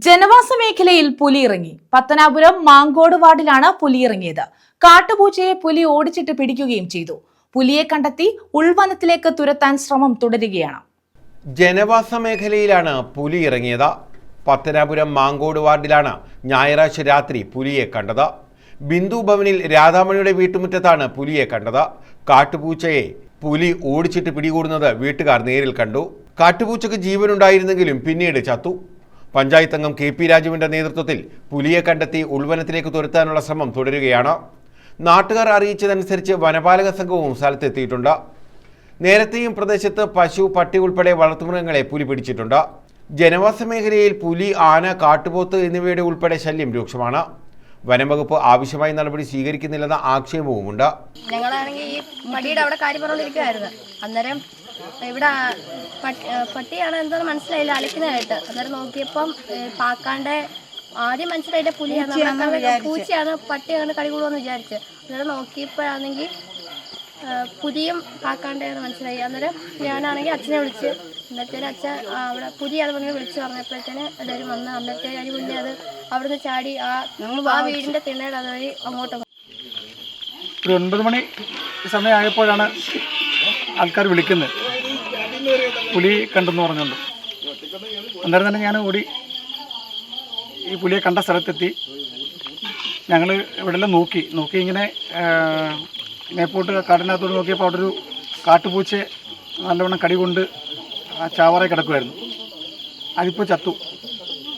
ജനവാസ മേഖലയിൽ പുലിയിറങ്ങി. പത്തനാപുരം മാങ്കോട് വാർഡിലാണ് പുലിയിറങ്ങിയത്. കാട്ടുപൂച്ചയെ പുലി ഓടിച്ചിട്ട് പിടിക്കുകയും ചെയ്തു. പുലിയെ കണ്ടെത്തി ഉൾവനത്തിലേക്ക് തുരത്താൻ ശ്രമം തുടരുകയാണ്. ജനവാസ മേഖലയിലാണ് പുലി ഇറങ്ങിയത്. പത്തനാപുരം മാങ്കോട് വാർഡിലാണ് ഞായറാഴ്ച രാത്രി പുലിയെ കണ്ടത്. ബിന്ദു ഭവനിൽ രാധാമണിയുടെ വീട്ടുമുറ്റത്താണ് പുലിയെ കണ്ടത്. കാട്ടുപൂച്ചയെ പുലി ഓടിച്ചിട്ട് പിടികൂടുന്നത് വീട്ടുകാർ നേരിൽ കണ്ടു. കാട്ടുപൂച്ചക്ക് ജീവനുണ്ടായിരുന്നെങ്കിലും പിന്നീട് ചത്തു. പഞ്ചായത്ത് അംഗം KP രാജുവിന്റെ നേതൃത്വത്തിൽ പുലിയെ കണ്ടെത്തി ഉൾവനത്തിലേക്ക് തുരത്താനുള്ള ശ്രമം തുടരുകയാണ്. നാട്ടുകാർ അറിയിച്ചതനുസരിച്ച് വനപാലക സംഘവും സ്ഥലത്തെത്തിയിട്ടുണ്ട്. നേരത്തെയും പ്രദേശത്ത് പശു, പട്ടി ഉൾപ്പെടെ വളർത്തുമൃഗങ്ങളെ പുലി പിടിച്ചിട്ടുണ്ട്. ജനവാസ മേഖലയിൽ പുലി, ആന, കാട്ടുപോത്ത് എന്നിവയുടെ ഉൾപ്പെടെ ശല്യം രൂക്ഷമാണ്. വനംവകുപ്പ് ആവശ്യമായ നടപടി സ്വീകരിക്കുന്നില്ലെന്ന ആക്ഷേപവുമുണ്ട്. ഞങ്ങളാണെങ്കിൽ ഈ പട്ടിയുടെ അവിടെ കാര്യം പറഞ്ഞുകൊണ്ടിരിക്കുകയായിരുന്നു. അന്നേരം ഇവിടെ പട്ടിയാണ് എന്താണെന്ന് മനസ്സിലായില്ല, അലക്കുന്നതായിട്ട്. അന്നേരം നോക്കിയപ്പം പാക്കാണ്ട് ആദ്യം മനസ്സിലായിട്ട് പുലിയാണ്, പൂച്ചയാണ്. പട്ടി അങ്ങനെ കടികൂടുമെന്ന് വിചാരിച്ച് അന്നേരം നോക്കിയപ്പോഴാണെങ്കിൽ പുലിയും പാക്കാണ്ടെന്ന് മനസ്സിലായി. അന്നേരം ഞാനാണെങ്കിൽ അച്ഛനെ വിളിച്ച്, അന്നേരത്തേന് അച്ഛൻ അവിടെ പുലിയാന്ന് പറഞ്ഞ് വിളിച്ച് പറഞ്ഞപ്പോഴത്തേന് എല്ലാവരും വന്ന് അന്നത്തെ അതിന് മുന്നേ അത് അവിടുന്ന് ചാടി ആ വീടിൻ്റെ തിണ്ണയുടെ അതുവഴി അങ്ങോട്ട്. ഒരു 9 മണി സമയമായപ്പോഴാണ് ആൾക്കാർ വിളിക്കുന്നത്, പുലി കണ്ടെന്ന് പറഞ്ഞുകൊണ്ട്. അന്നേരം തന്നെ ഞാൻ ഓടി ഈ പുലിയെ കണ്ട സ്ഥലത്തെത്തി. ഞങ്ങൾ ഇവിടെല്ലാം നോക്കി ഇങ്ങനെ മേപ്പോട്ട് കാട്ടിനകത്തോട് നോക്കിയപ്പോൾ അവിടെ ഒരു കാട്ടുപൂച്ചയെ നല്ലവണ്ണം കടി കൊണ്ട് ആ ചാവറ കിടക്കുമായിരുന്നു. അതിപ്പോൾ ചത്തു.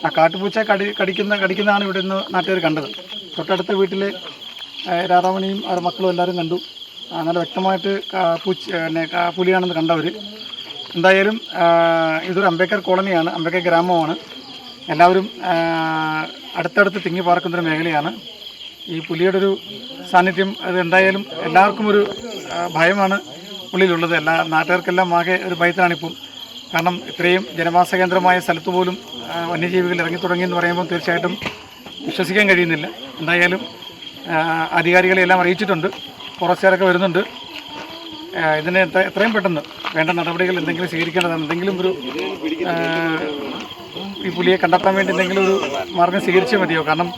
ആ കാട്ടുപൂച്ച കടിക്കുന്നതാണ് ഇവിടെ നിന്ന് നാട്ടുകാർ കണ്ടത്. തൊട്ടടുത്ത വീട്ടിൽ രാധാമണിയും അവരുടെ മക്കളും എല്ലാവരും കണ്ടു. നല്ല വ്യക്തമായിട്ട് പുലിയാണെന്ന് കണ്ടവർ. എന്തായാലും ഇതൊരു അംബേദ്കർ കോളനിയാണ്, അംബേദ്കർ ഗ്രാമമാണ്. എല്ലാവരും അടുത്തടുത്ത് തിങ്ങി പാർക്കുന്നൊരു മേഖലയാണ്. ഈ പുലിയുടെ ഒരു സാന്നിധ്യം അത് എന്തായാലും എല്ലാവർക്കും ഒരു ഭയമാണ് ഉള്ളിലുള്ളത്. എല്ലാ നാട്ടുകാർക്കെല്ലാം ആകെ ഒരു ഭയത്തിലാണിപ്പം. കാരണം ഇത്രയും ജനവാസ കേന്ദ്രമായ സ്ഥലത്ത് പോലും വന്യജീവികൾ ഇറങ്ങിത്തുടങ്ങിയെന്ന് പറയുമ്പോൾ തീർച്ചയായിട്ടും വിശ്വസിക്കാൻ കഴിയുന്നില്ല. എന്തായാലും അധികാരികളെ എല്ലാം അറിയിച്ചിട്ടുണ്ട്, ഫോറസ്റ്റുകാരൊക്കെ വരുന്നുണ്ട്. ഇതിന് എത്രയും പെട്ടെന്ന് വേണ്ട നടപടികൾ എന്തെങ്കിലും സ്വീകരിക്കേണ്ടതാണ്. എന്തെങ്കിലും ഒരു ഈ പുലിയെ കണ്ടെത്താൻ വേണ്ടി എന്തെങ്കിലും ഒരു മാർഗം സ്വീകരിച്ചേ മതിയോ. കാരണം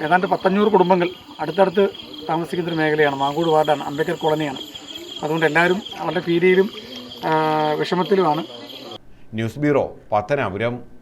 ഏതാണ്ട് 500 കുടുംബങ്ങൾ അടുത്തടുത്ത് താമസിക്കുന്നൊരു മേഖലയാണ്. മാങ്കോട് വാർഡാണ്, അംബേദ്കർ കോളനിയാണ്. അതുകൊണ്ട് എല്ലാവരും വളരെ ഭീതിയിലും വിഷമത്തിലുമാണ്. News bureau, Pathanapuram.